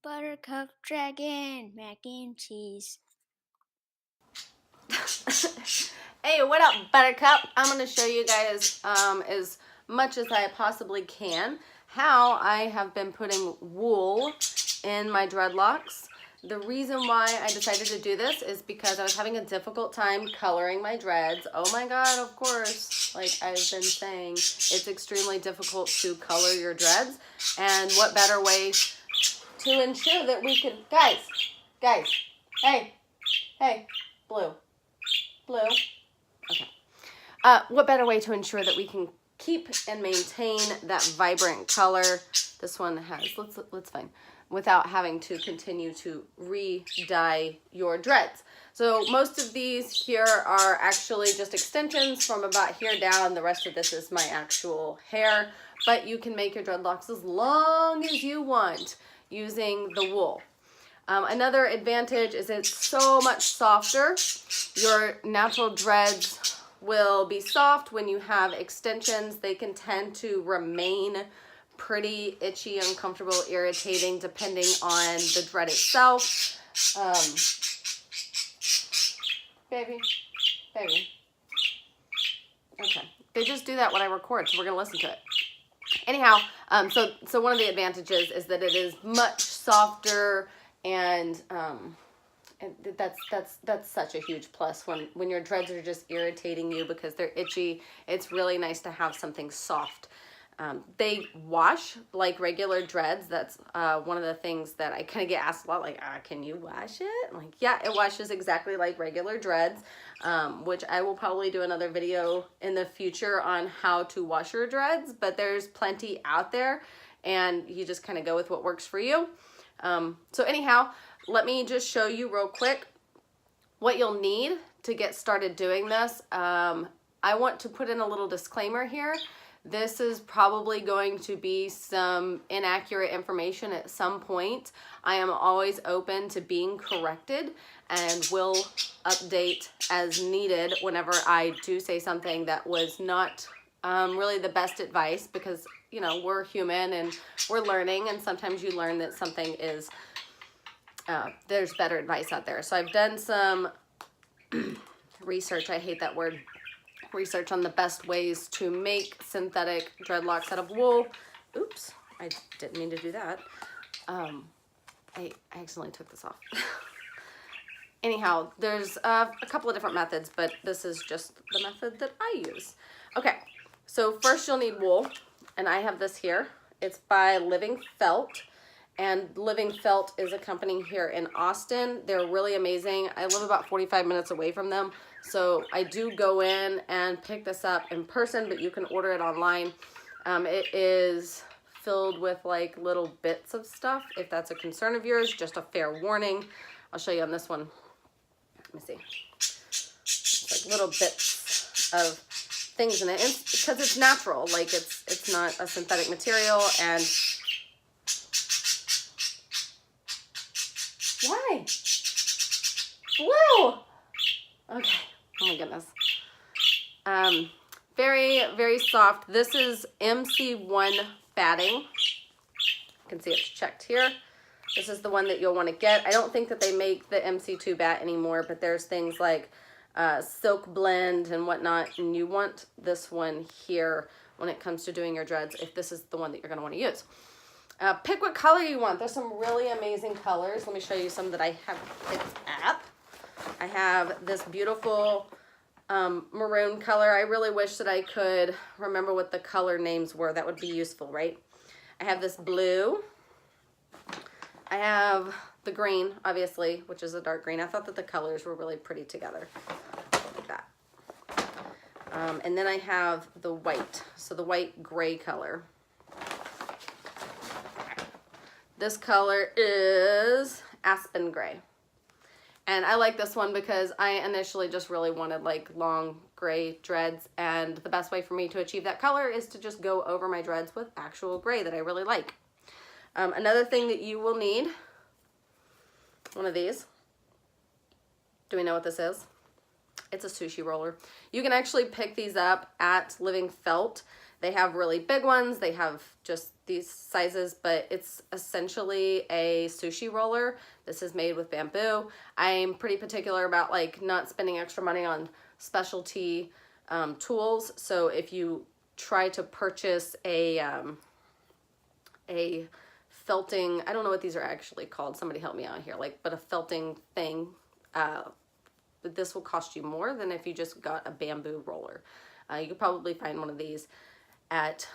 Buttercup Dragon Mac and Cheese. Hey, what up, Buttercup? I'm going to show you guys as much as I possibly can how I have been putting wool in my dreadlocks. The reason why I decided to do this is because I was having a difficult time coloring my dreads. Oh my god, of course, like I've been saying, it's extremely difficult to color your dreads. And what better way to ensure that we can... Guys, hey, Blue. Okay. What better way to ensure that we can keep and maintain that vibrant color? This one has, let's find, without having to continue to re-dye your dreads. So most of these here are actually just extensions from about here down. The rest of this is my actual hair, but you can make your dreadlocks as long as you want using the wool. Another advantage is it's so much softer. Your natural dreads will be soft. When you have extensions, they can tend to remain pretty itchy, uncomfortable, irritating, depending on the dread itself. Baby. Okay, they just do that when I record, so we're gonna listen to it. Anyhow, so one of the advantages is that it is much softer. And that's such a huge plus when your dreads are just irritating you because they're itchy. It's really nice to have something soft. They wash like regular dreads. That's one of the things that I kind of get asked a lot, like, can you wash it? I'm like, yeah, it washes exactly like regular dreads, which I will probably do another video in the future on how to wash your dreads, but there's plenty out there and you just kind of go with what works for you. So anyhow, let me just show you real quick what you'll need to get started doing this. I want to put in a little disclaimer here. This is probably going to be some inaccurate information at some point. I am always open to being corrected and will update as needed whenever I do say something that was not really the best advice, because you know, we're human and we're learning, and sometimes you learn that something is, there's better advice out there. So I've done some research, I hate that word, research on the best ways to make synthetic dreadlocks out of wool. Oops, I didn't mean to do that. I accidentally took this off. Anyhow, there's a couple of different methods, but this is just the method that I use. Okay, so first you'll need wool. And I have this here. It's by Living Felt. And Living Felt is a company here in Austin. They're really amazing. I live about 45 minutes away from them. So I do go in and pick this up in person, but you can order it online. It is filled with like little bits of stuff. If that's a concern of yours, just a fair warning. I'll show you on this one. Let me see. It's like little bits of things in it, and because it's natural, like it's not a synthetic material. And why? Blue. Okay. Oh my goodness. Very soft. This is MC1 batting. You can see it's checked here. This is the one that you'll want to get. I don't think that they make the MC2 bat anymore, but there's things like silk blend and whatnot, and you want this one here when it comes to doing your dreads, if this is the one that you're going to want to use. Pick what color you want. There's some really amazing colors. Let me show you some that I have picked up. I have this beautiful maroon color. I really wish that I could remember what the color names were. That would be useful, right? I have this blue. I have the green, obviously, which is a dark green. I thought that the colors were really pretty together, like that. And then I have the white, so the white gray color. This color is aspen gray. And I like this one because I initially just really wanted like long gray dreads, and the best way for me to achieve that color is to just go over my dreads with actual gray that I really like. Another thing that you will need, one of these. Do we know what this is? It's a sushi roller. You can actually pick these up at Living Felt. They have really big ones. They have just these sizes, but it's essentially a sushi roller. This is made with bamboo. I'm pretty particular about like not spending extra money on specialty tools. So if you try to purchase a felting, I don't know what these are actually called. Somebody help me out here. But a felting thing, but this will cost you more than if you just got a bamboo roller. You could probably find one of these at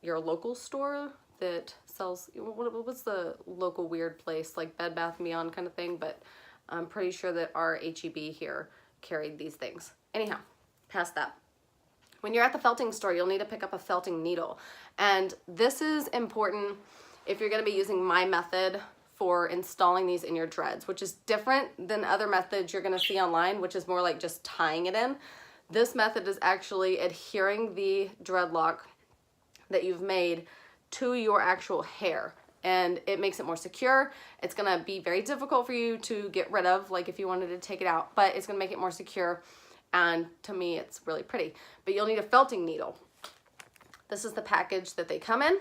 your local store that sells, what's the local weird place, like Bed Bath & Beyond kind of thing, but I'm pretty sure that our H-E-B here carried these things. Anyhow, past that. When you're at the felting store, you'll need to pick up a felting needle. And this is important if you're going to be using my method for installing these in your dreads, which is different than other methods you're going to see online, which is more like just tying it in. This method is actually adhering the dreadlock that you've made to your actual hair, and it makes it more secure. It's going to be very difficult for you to get rid of, like if you wanted to take it out, but it's going to make it more secure, and to me it's really pretty. But you'll need a felting needle. This is the package that they come in.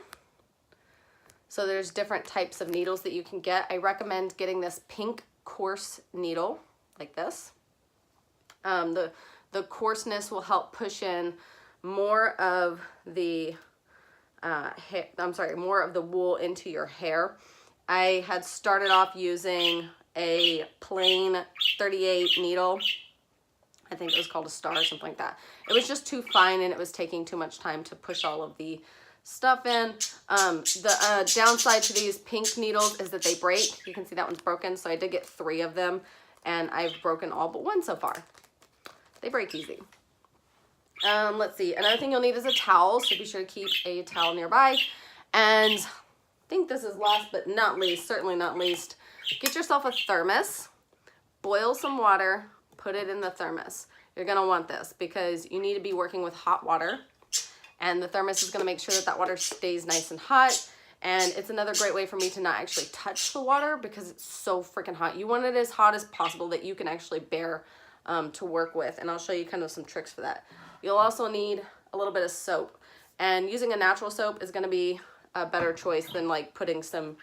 So there's different types of needles that you can get. I recommend getting this pink coarse needle like this. The coarseness will help push in more of the more of the wool into your hair. I had started off using a plain 38 needle. I think it was called a star or something like that. It was just too fine and it was taking too much time to push all of the stuff in. The downside to these pink needles is that they break. You can see that one's broken, so I did get 3 of them, and I've broken all but 1 so far. They break easy. Let's see. Another thing you'll need is a towel, so be sure to keep a towel nearby. And I think this is last but not least, certainly not least, get yourself a thermos, boil some water, put it in the thermos. You're going to want this because you need to be working with hot water, and the thermos is going to make sure that that water stays nice and hot. And it's another great way for me to not actually touch the water because it's so freaking hot. You want it as hot as possible that you can actually bear to work with, and I'll show you kind of some tricks for that. You'll also need a little bit of soap, and using a natural soap is going to be a better choice than like putting some,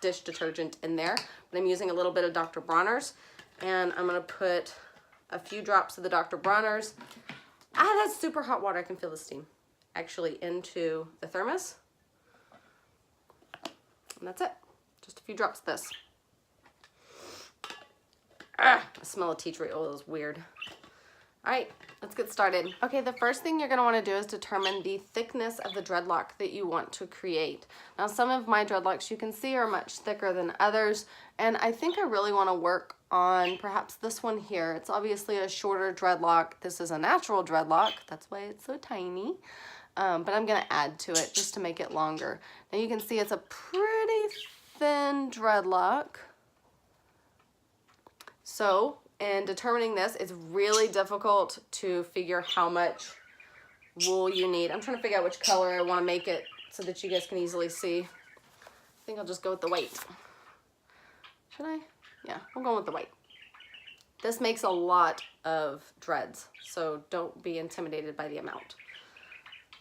dish detergent in there. But I'm using a little bit of Dr. Bronner's, and I'm going to put a few drops of the Dr. Bronner's. That's super hot water. I can feel the steam actually into the thermos, and that's it. Just a few drops of this. I smell of tea tree oil is weird. All right, let's get started. Okay, the first thing you're going to want to do is determine the thickness of the dreadlock that you want to create. Now, some of my dreadlocks you can see are much thicker than others, and I think I really want to work on perhaps this one here. It's obviously a shorter dreadlock. This is a natural dreadlock. That's why it's so tiny. But I'm going to add to it just to make it longer. Now, you can see it's a pretty thin dreadlock. So, in determining this, it's really difficult to figure how much wool you need. I'm trying to figure out which color I want to make it so that you guys can easily see. I think I'll just go with the white. Should I? Yeah, I'm going with the white. This makes a lot of dreads, so don't be intimidated by the amount.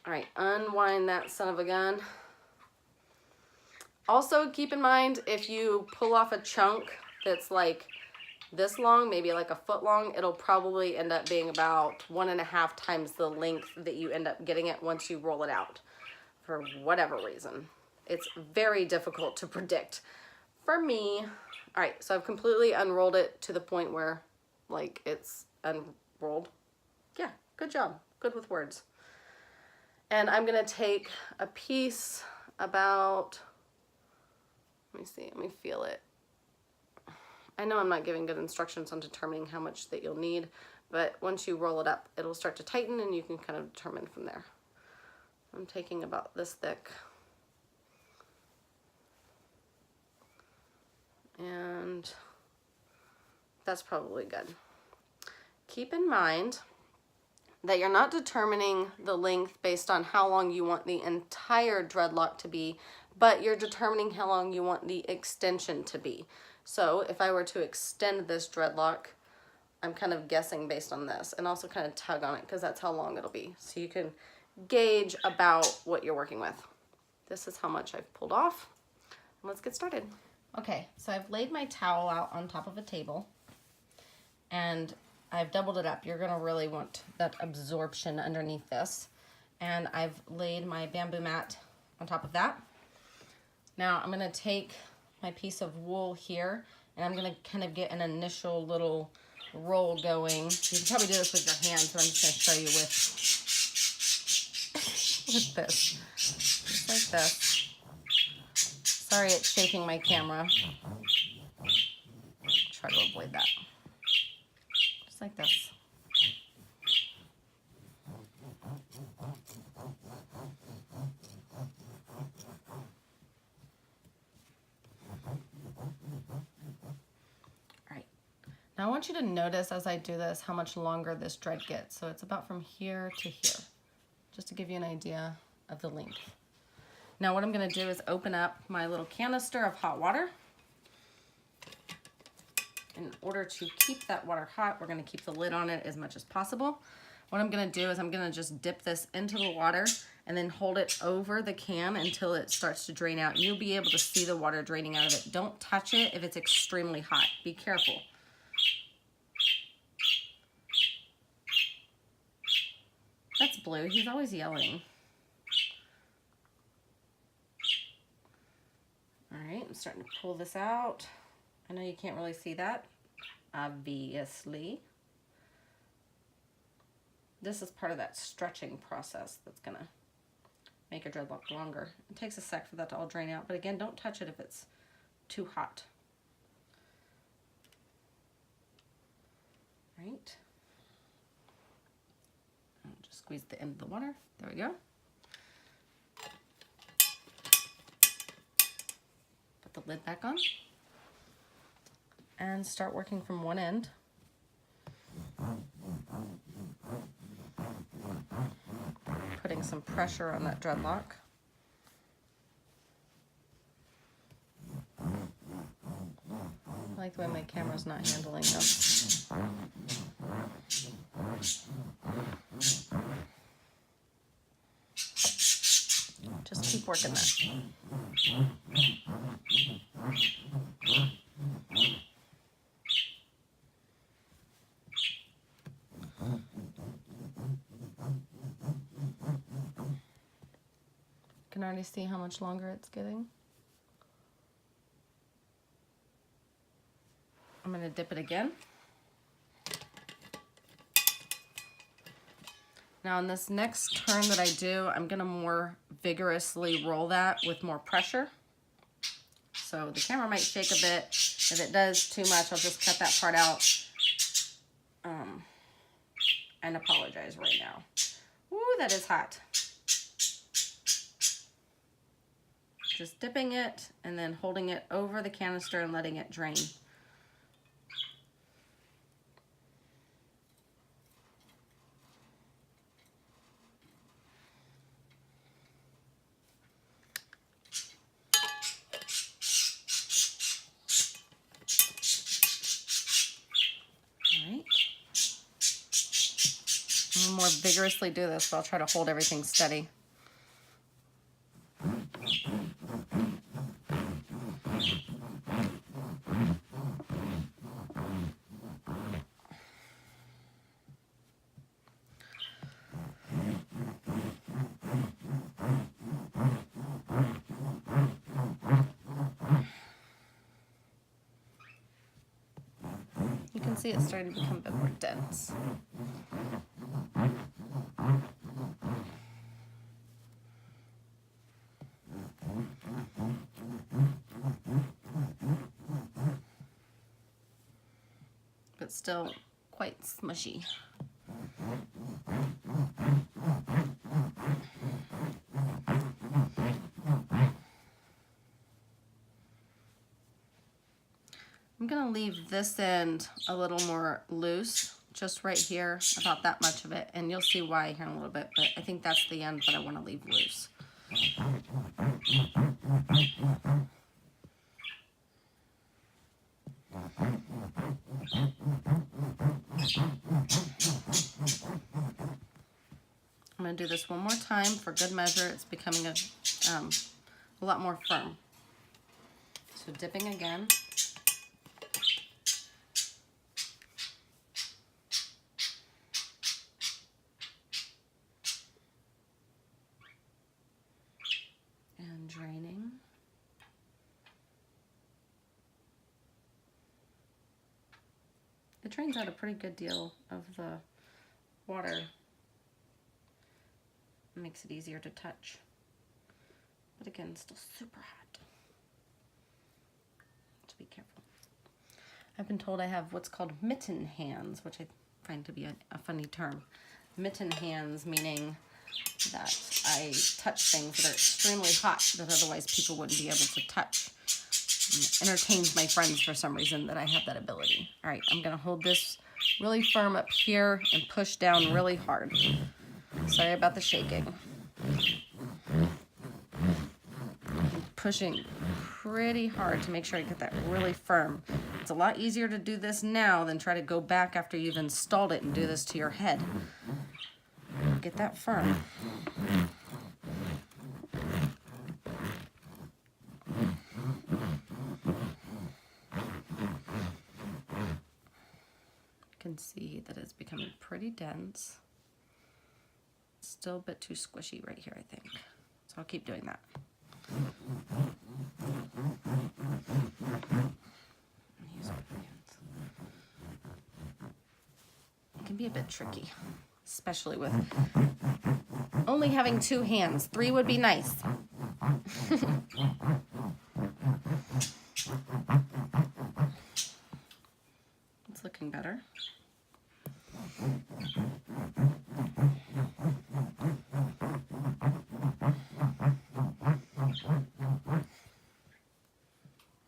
All right, unwind that son of a gun. Also, keep in mind, if you pull off a chunk that's like this long, maybe like a foot long, it'll probably end up being about 1.5 times the length that you end up getting it once you roll it out for whatever reason. It's very difficult to predict for me. All right, so I've completely unrolled it to the point where like it's unrolled. Yeah, good job. Good with words. And I'm gonna take a piece about, let me see, let me feel it. I know I'm not giving good instructions on determining how much that you'll need, but once you roll it up, it'll start to tighten and you can kind of determine from there. I'm taking about this thick. And that's probably good. Keep in mind that you're not determining the length based on how long you want the entire dreadlock to be, but you're determining how long you want the extension to be. So if I were to extend this dreadlock, I'm kind of guessing based on this, and also kind of tug on it because that's how long it'll be. So you can gauge about what you're working with. This is how much I've pulled off. Let's get started. Okay, so I've laid my towel out on top of a table and I've doubled it up. You're gonna really want that absorption underneath this. And I've laid my bamboo mat on top of that. Now I'm gonna take my piece of wool here and I'm gonna kind of get an initial little roll going. You can probably do this with your hands, but I'm just gonna show you with this, just like this. Sorry, it's shaking my camera. Try to avoid that. Just like this. Now I want you to notice as I do this how much longer this dread gets. So it's about from here to here, just to give you an idea of the length. Now what I'm gonna do is open up my little canister of hot water. In order to keep that water hot, we're gonna keep the lid on it as much as possible. What I'm gonna do is I'm gonna just dip this into the water and then hold it over the can until it starts to drain out. You'll be able to see the water draining out of it. Don't touch it if it's extremely hot. Be careful. That's Blue. He's always yelling. All right, I'm starting to pull this out. I know you can't really see that, obviously. This is part of that stretching process that's gonna make your dreadlock longer. It takes a sec for that to all drain out, but again, don't touch it if it's too hot. All right. Just squeeze the end of the water. There we go. Put the lid back on and start working from one end. Putting some pressure on that dreadlock. I like the way my camera's not handling this. Just keep working that. You can already see how much longer it's getting. I'm going to dip it again. Now on this next turn that I do, I'm going to more vigorously roll that with more pressure. So the camera might shake a bit. If it does too much, I'll just cut that part out and apologize right now. Ooh, that is hot. Just dipping it and then holding it over the canister and letting it drain. More vigorously do this, so I'll try to hold everything steady. You can see it's starting to become a bit more dense. But still quite smushy. I'm gonna leave this end a little more loose, just right here, about that much of it, and you'll see why here in a little bit, but I think that's the end that I want to leave loose. I'm gonna going to do this one more time for good measure. It's becoming a lot more firm. So dipping again. And draining. It drains out a pretty good deal of the water. It makes it easier to touch. But again, still super hot. So be careful. I've been told I have what's called mitten hands, which I find to be a funny term. Mitten hands meaning that I touch things that are extremely hot that otherwise people wouldn't be able to touch. It entertains my friends for some reason that I have that ability. All right, I'm gonna hold this really firm up here and push down really hard. Sorry about the shaking. Pushing pretty hard to make sure I get that really firm. It's a lot easier to do this now than try to go back after you've installed it and do this to your head. Get that firm. You can see that it's becoming pretty dense. Still a bit too squishy right here, I think. So I'll keep doing that. Use my hands. It can be a bit tricky, especially with only having 2 hands. 3 would be nice. It's looking better.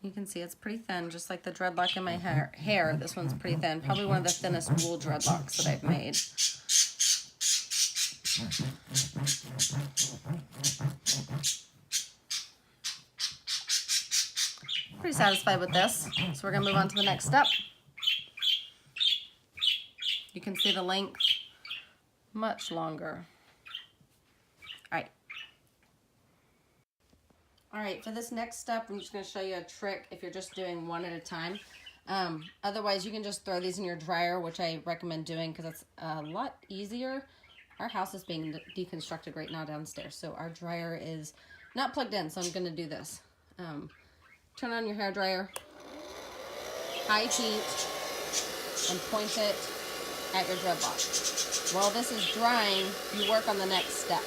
You can see it's pretty thin, just like the dreadlock in my hair. This one's pretty thin. Probably one of the thinnest wool dreadlocks that I've made. Pretty satisfied with this. So we're going to move on to the next step. You can see the length much longer. All right, for this next step, I'm just going to show you a trick if you're just doing one at a time. Otherwise, you can just throw these in your dryer, which I recommend doing because it's a lot easier. Our house is being deconstructed right now downstairs, so our dryer is not plugged in, so I'm going to do this. Turn on your hair dryer, high heat, and point it at your dreadlock. While this is drying, you work on the next step.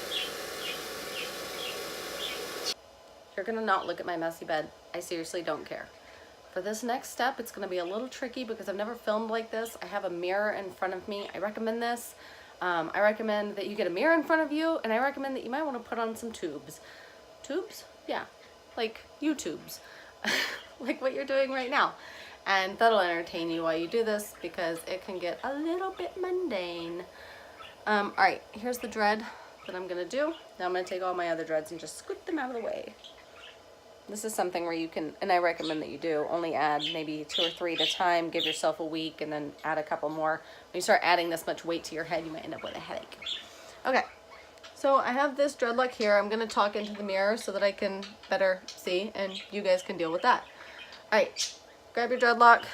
You're gonna not look at my messy bed. I seriously don't care. For this next step, it's gonna be a little tricky because I've never filmed like this. I have a mirror in front of me. I recommend this. I recommend that you get a mirror in front of you, and I recommend that you might want to put on some tubes. Tubes? Yeah, like YouTubes. Like what you're doing right now. And that'll entertain you while you do this because it can get a little bit mundane. All right, here's the dread that I'm gonna do. Now I'm gonna take all my other dreads and just scoot them out of the way. This is something where you can, and I recommend that you do, only add maybe 2 or 3 at a time, give yourself a week, and then add a couple more. When you start adding this much weight to your head, you might end up with a headache. Okay, so I have this dreadlock here. I'm gonna talk into the mirror so that I can better see, and you guys can deal with that. All right, grab your dreadlock.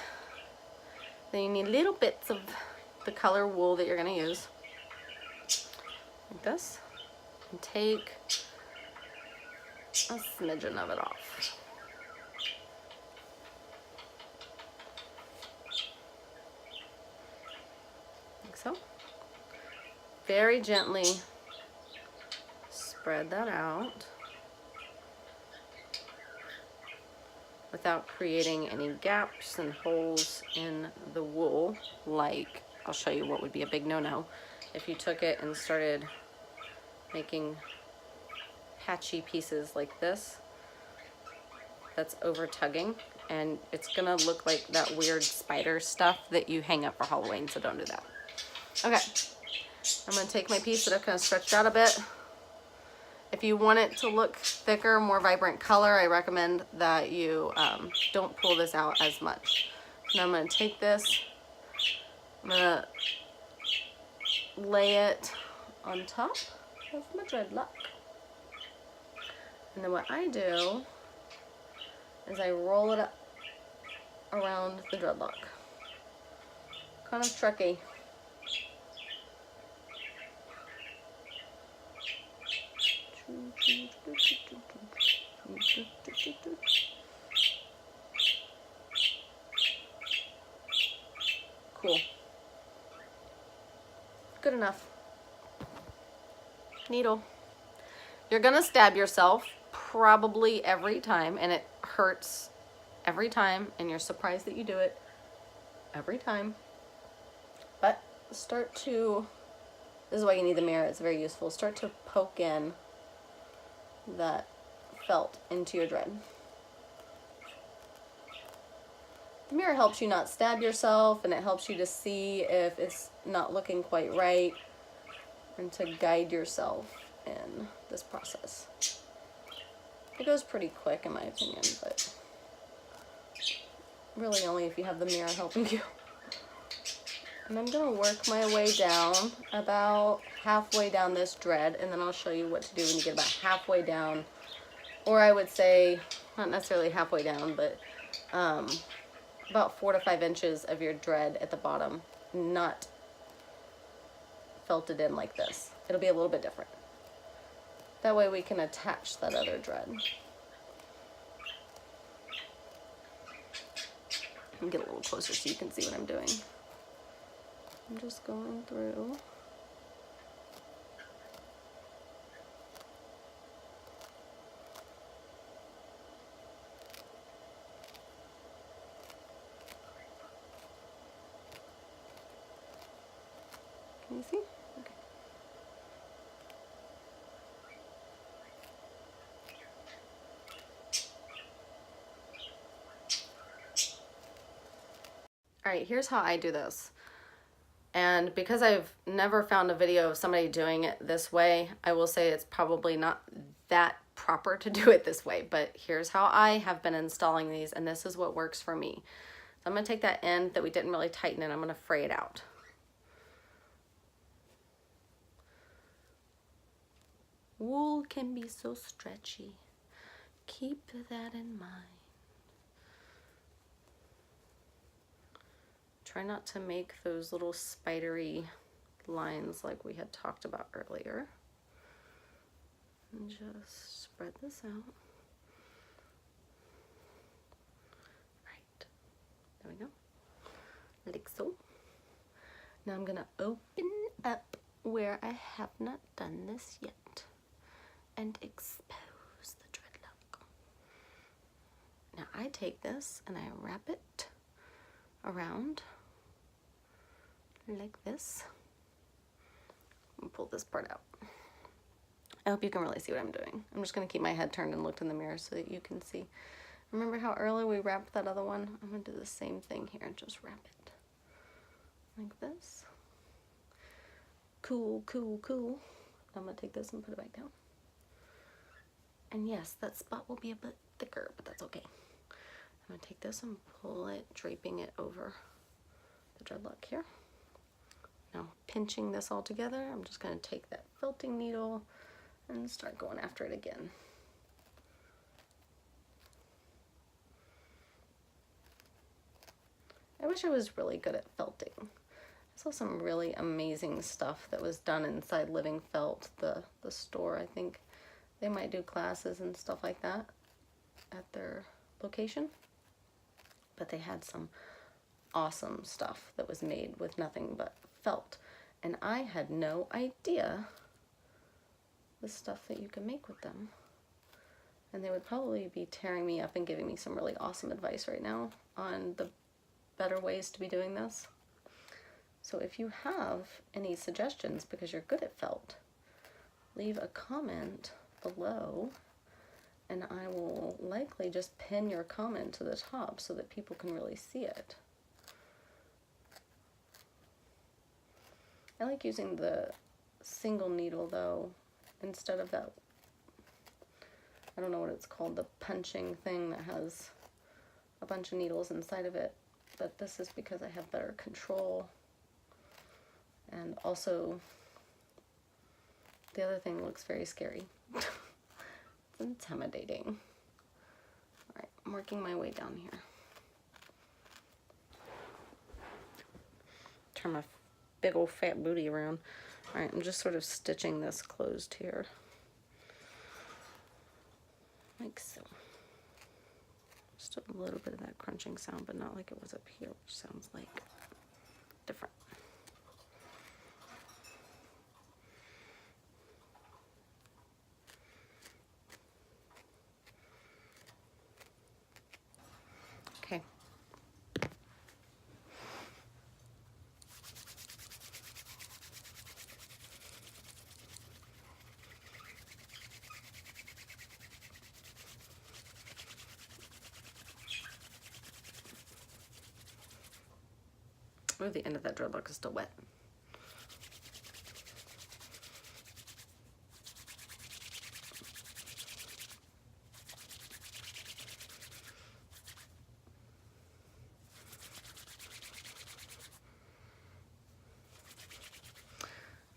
Then you need little bits of the color wool that you're gonna use. Like this. And take a smidgen of it off. Like so. Very gently spread that out without creating any gaps and holes in the wool. Like, I'll show you what would be a big no-no if you took it and started making patchy pieces like this. That's over tugging, and it's gonna look like that weird spider stuff that you hang up for Halloween, so don't do that. Okay, I'm gonna take my piece that I've kind of stretched out a bit. If you want it to look thicker, more vibrant color, I recommend that you don't pull this out as much. Now I'm gonna take this, I'm gonna lay it on top. of my dreadlock. And then what I do is I roll it up around the dreadlock. Kind of tricky. Cool. Good enough. Needle. You're gonna stab yourself probably every time, and it hurts every time, and you're surprised that you do it every time. But start to, this is why you need the mirror, it's very useful. Start to poke in that felt into your dread. The mirror helps you not stab yourself, and it helps you to see if it's not looking quite right and to guide yourself in this process. It goes pretty quick in my opinion, but really only if you have the mirror helping you. And I'm gonna work my way down about halfway down this dread, and then I'll show you what to do when you get about halfway down, or I would say not necessarily halfway down, but about 4 to 5 inches of your dread at the bottom, not felted in like this. It'll be a little bit different. That way we can attach that other dread. And get a little closer so you can see what I'm doing. I'm just going through. Can you see? Okay. All right, here's how I do this. And because I've never found a video of somebody doing it this way, I will say it's probably not that proper to do it this way, but here's how I have been installing these, and this is what works for me. So I'm gonna take that end that we didn't really tighten and I'm gonna fray it out. Wool can be so stretchy. Keep that in mind. Try not to make those little spidery lines like we had talked about earlier. And just spread this out. Right. There we go. Like so. Now I'm gonna open up where I have not done this yet and expose the dreadlock. Now I take this and I wrap it around like this and pull this part out. I hope you can really see what I'm doing. I'm just gonna keep my head turned and looked in the mirror so that you can see. Remember how earlier we wrapped that other one? I'm gonna do the same thing here and just wrap it like this. Cool, cool, cool. I'm gonna take this and put it back down. And yes, that spot will be a bit thicker, but that's okay. I'm gonna take this and pull it, draping it over the dreadlock here. Now pinching this all together, I'm just gonna take that felting needle and start going after it again. I wish I was really good at felting. I saw some really amazing stuff that was done inside Living Felt, the store. I think they might do classes and stuff like that at their location. But they had some awesome stuff that was made with nothing but felt. And I had no idea the stuff that you can make with them. And they would probably be tearing me up and giving me some really awesome advice right now on the better ways to be doing this. So if you have any suggestions because you're good at felt, leave a comment below and I will likely just pin your comment to the top so that people can really see it. I like using the single needle though, instead of that, I don't know what it's called, the punching thing that has a bunch of needles inside of it, but this is because I have better control and also The other thing looks very scary. It's intimidating. All right, I'm working my way down here. Turn my big old fat booty around. All right, I'm just sort of stitching this closed here. Like so. Just a little bit of that crunching sound, but not like it was up here, which sounds like different. Okay. Oh, the end of that dreadlock is still wet.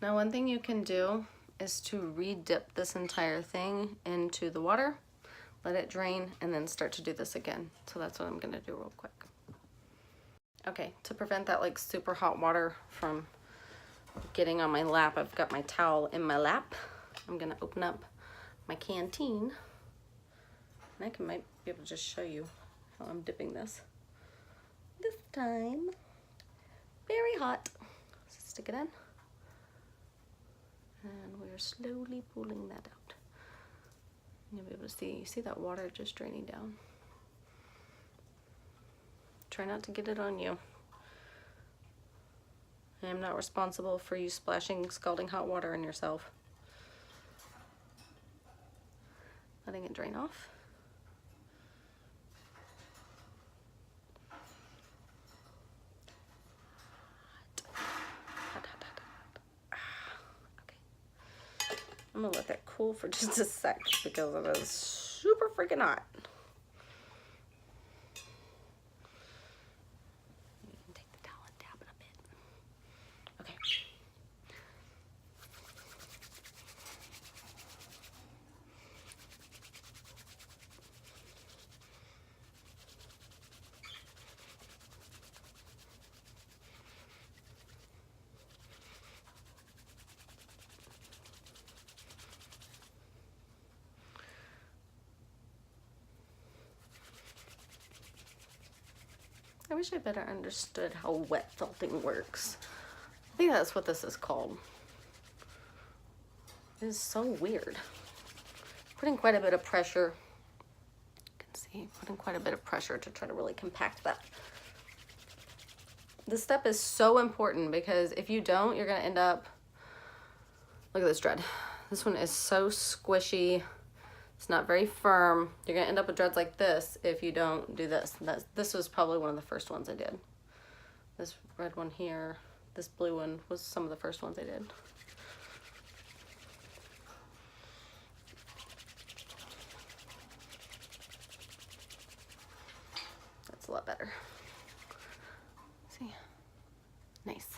Now, one thing you can do is to re-dip this entire thing into the water, let it drain, and then start to do this again. So that's what I'm gonna do real quick. Okay, to prevent that like super hot water from getting on my lap, I've got my towel in my lap. I'm gonna open up my canteen, and I might be able to just show you how I'm dipping this. This time, very hot. So stick it in. And we're slowly pulling that out. You'll be able to see that water just draining down. Try not to get it on you. I am not responsible for you splashing scalding hot water on yourself. Letting it drain off. I'm gonna let that cool for just a sec because it is super freaking hot. You can take the towel and tap it a bit. Okay. I wish I better understood how wet felting works. I think that's what this is called. It is so weird. Putting quite a bit of pressure. You can see, putting quite a bit of pressure to try to really compact that. This step is so important because if you don't, you're gonna end up, look at this dread. This one is so squishy. It's not very firm. You're gonna end up with dreads like this if you don't do this. This was probably one of the first ones I did. This red one here, this blue one was some of the first ones I did. That's a lot better. See, nice.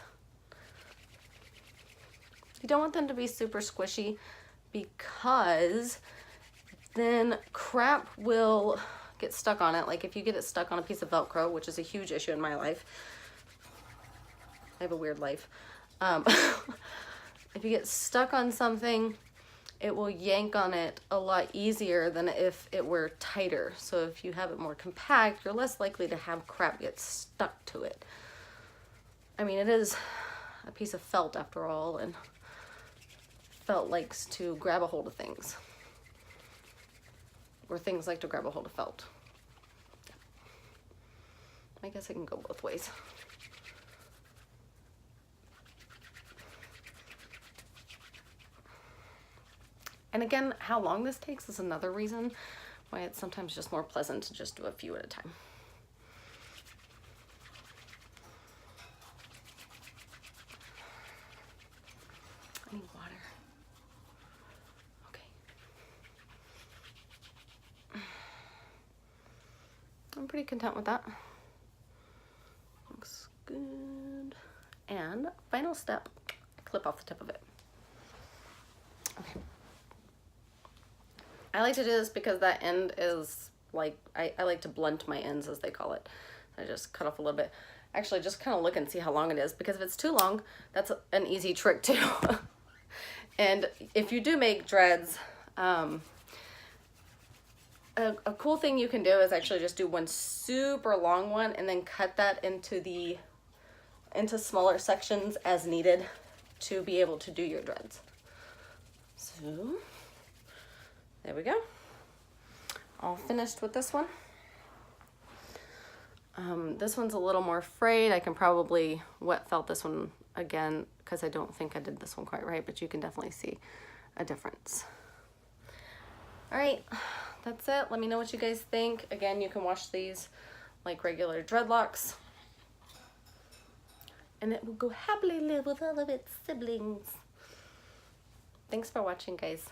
You don't want them to be super squishy because then crap will get stuck on it. Like if you get it stuck on a piece of Velcro, which is a huge issue in my life. I have a weird life. If you get stuck on something, it will yank on it a lot easier than if it were tighter. So if you have it more compact, you're less likely to have crap get stuck to it. I mean, it is a piece of felt after all, and felt likes to grab a hold of things. Or things like to grab a hold of felt. I guess it can go both ways. And again, how long this takes is another reason why it's sometimes just more pleasant to just do a few at a time. I need water. I'm pretty content with that. Looks good. And final step, clip off the tip of it. Okay. I like to do this because that end is like, I like to blunt my ends, as they call it. I just cut off a little bit. Actually, just kind of look and see how long it is, because if it's too long, that's an easy trick too. And if you do make dreads, a cool thing you can do is actually just do one super long one and then cut that into smaller sections as needed to be able to do your dreads. So there we go. All finished with this one. This one's a little more frayed. I can probably wet felt this one again because I don't think I did this one quite right, but you can definitely see a difference. All right, that's it. Let me know what you guys think. Again, you can wash these like regular dreadlocks, and it will go happily live with all of its siblings. Thanks for watching, guys.